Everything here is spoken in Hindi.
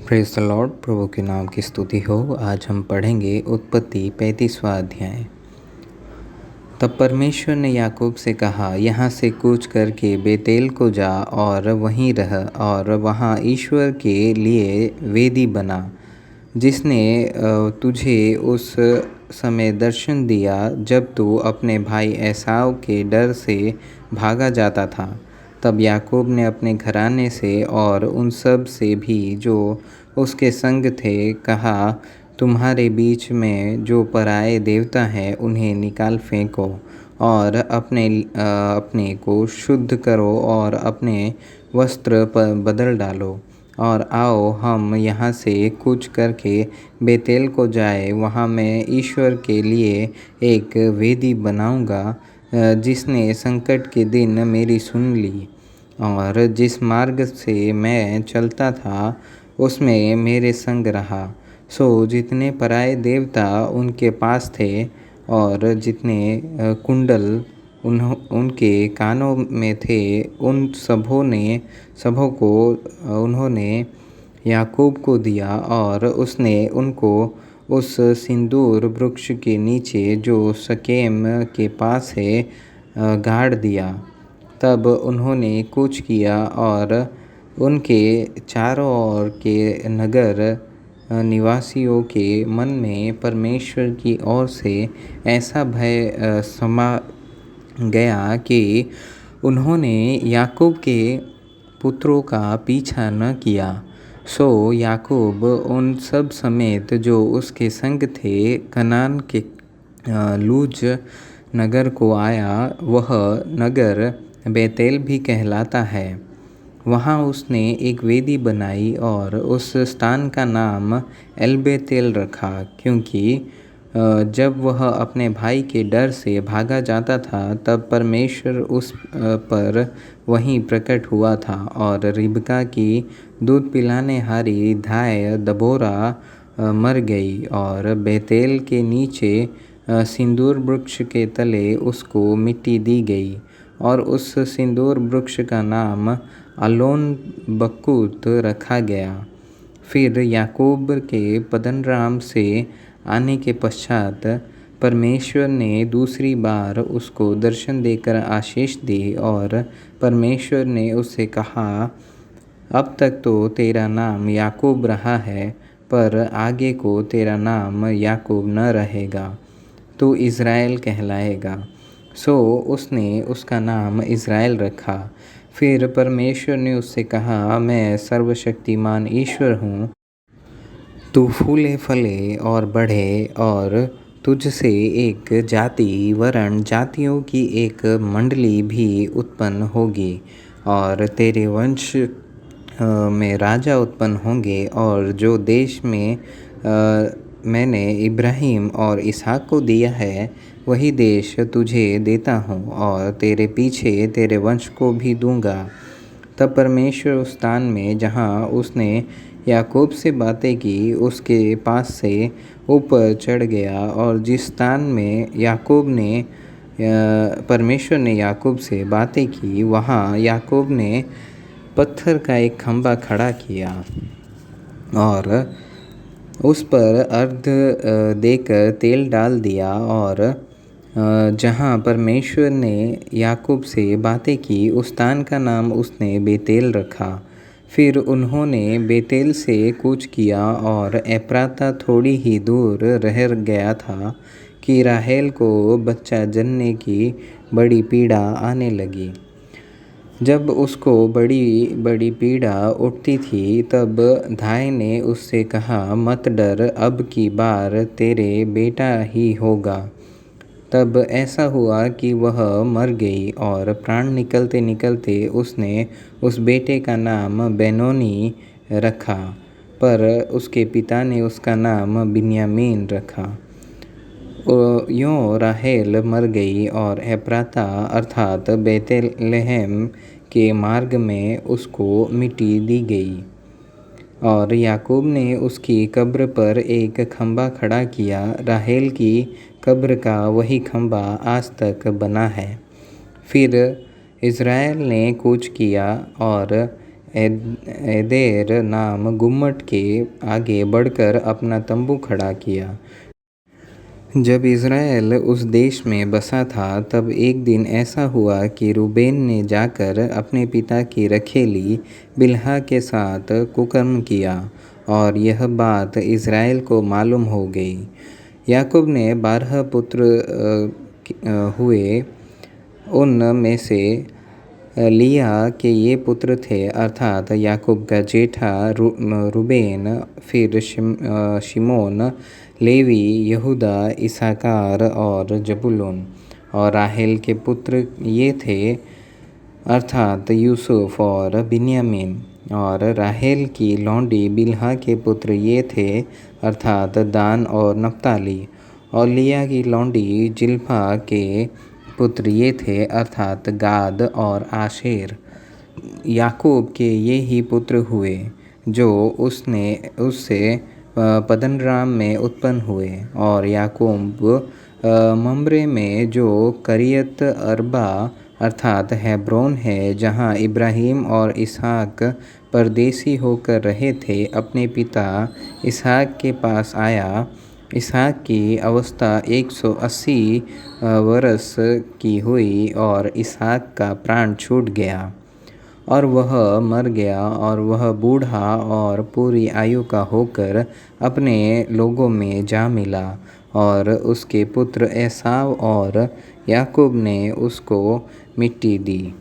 Praise the Lord. प्रभु के नाम की स्तुति हो। आज हम पढ़ेंगे उत्पत्ति 35वां अध्याय। तब परमेश्वर ने याकूब से कहा, यहाँ से कूच करके बेतेल को जा और वहीं रह और वहाँ ईश्वर के लिए वेदी बना, जिसने तुझे उस समय दर्शन दिया जब तू अपने भाई एसाव के डर से भागा जाता था। तब याकूब ने अपने घराने से और उन सब से भी जो उसके संग थे कहा, तुम्हारे बीच में जो पराए देवता हैं उन्हें निकाल फेंको और अपने को शुद्ध करो और अपने वस्त्र बदल डालो और आओ हम यहाँ से कूच करके बेतेल को जाए। वहाँ मैं ईश्वर के लिए एक वेदी बनाऊँगा, जिसने संकट के दिन मेरी सुन ली और जिस मार्ग से मैं चलता था उसमें मेरे संग रहा। सो जितने पराए देवता उनके पास थे और जितने कुंडल उनके कानों में थे, उन सबों को उन्होंने याकूब को दिया और उसने उनको उस सिंदूर वृक्ष के नीचे जो शकेम के पास है गाड़ दिया। तब उन्होंने कूच किया और उनके चारों ओर के नगर निवासियों के मन में परमेश्वर की ओर से ऐसा भय समा गया कि उन्होंने याकूब के पुत्रों का पीछा न किया। सो याकूब उन सब समेत जो उसके संग थे कनान के लूज नगर को आया। वह नगर बेतेल भी कहलाता है। वहाँ उसने एक वेदी बनाई और उस स्थान का नाम एलबेतेल रखा, क्योंकि जब वह अपने भाई के डर से भागा जाता था तब परमेश्वर उस पर वहीं प्रकट हुआ था। और रिबका की दूध पिलाने हारी धाय दबोरा मर गई और बेतेल के नीचे सिंदूर वृक्ष के तले उसको मिट्टी दी गई और उस सिंदूर वृक्ष का नाम अलोन बक्कूत रखा गया। फिर याकूब के पद्दनराम से आने के पश्चात परमेश्वर ने दूसरी बार उसको दर्शन देकर आशीष दी और परमेश्वर ने उससे कहा, अब तक तो तेरा नाम याकूब रहा है, पर आगे को तेरा नाम याकूब न रहेगा, तू इज़राइल कहलाएगा। सो उसने उसका नाम इज़राइल रखा। फिर परमेश्वर ने उससे कहा, मैं सर्वशक्तिमान ईश्वर हूँ, तू फूले फले और बढ़े और तुझसे एक जाति वरन जातियों की एक मंडली भी उत्पन्न होगी और तेरे वंश में राजा उत्पन्न होंगे। और जो देश में मैंने इब्राहिम और इसहाक को दिया है वही देश तुझे देता हूँ और तेरे पीछे तेरे वंश को भी दूंगा। तब परमेश्वर उस स्थान में जहाँ उसने याकूब से बातें की उसके पास से ऊपर चढ़ गया और जिस स्थान में परमेश्वर ने याकूब से बातें की वहाँ याकूब ने पत्थर का एक खंभा खड़ा किया और उस पर अर्घ देकर तेल डाल दिया। और जहाँ परमेश्वर ने याकूब से बातें की उस स्थान का नाम उसने बेतेल रखा। फिर उन्होंने बेतेल से कूच किया और एप्राता थोड़ी ही दूर रह गया था कि राहेल को बच्चा जनने की बड़ी पीड़ा आने लगी। जब उसको बड़ी बड़ी पीड़ा उठती थी तब धाय ने उससे कहा, मत डर, अब की बार तेरे बेटा ही होगा। तब ऐसा हुआ कि वह मर गई और प्राण निकलते निकलते उसने उस बेटे का नाम बेनोनी रखा, पर उसके पिता ने उसका नाम बिन्यामीन रखा। यूँ राहेल मर गई और एप्राता अर्थात बेतलेहम के मार्ग में उसको मिट्टी दी गई। और याकूब ने उसकी कब्र पर एक खंभा खड़ा किया। राहेल की कब्र का वही खंभा आज तक बना है। फिर इज़राइल ने कूच किया और एदेर नाम गुम्मट के आगे बढ़कर अपना तंबू खड़ा किया। जब इज़राइल उस देश में बसा था तब एक दिन ऐसा हुआ कि रूबेन ने जाकर अपने पिता की रखैली बिल्हा के साथ कुकर्म किया और यह बात इज़राइल को मालूम हो गई। याकूब ने 12 पुत्र हुए। उन में से लिया के ये पुत्र थे, अर्थात याकूब का जेठा रूबेन, फिर शिमोन, लेवी, यहूदा, इसाकार और जबूलून। और राहेल के पुत्र ये थे, अर्थात यूसुफ और बिन्यामीन। और राहेल की लौंडी बिल्हा के पुत्र ये थे, अर्थात दान और नप्ताली। और लिया की लौंडी जिल्पा के पुत्र ये थे, अर्थात गाद और आशेर। याकूब के ये ही पुत्र हुए जो उससे पद्दनराम में उत्पन्न हुए। और याकूब मम्रे में जो करियत अर्बा अर्थात हेब्रोन है, जहाँ इब्राहिम और इसहाक परदेसी होकर रहे थे, अपने पिता इसहाक के पास आया। इसहाक की अवस्था 180 वर्ष की हुई और इसहाक का प्राण छूट गया और वह मर गया और वह बूढ़ा और पूरी आयु का होकर अपने लोगों में जा मिला। और उसके पुत्र एसाव और याकूब ने उसको मिट्टी दी।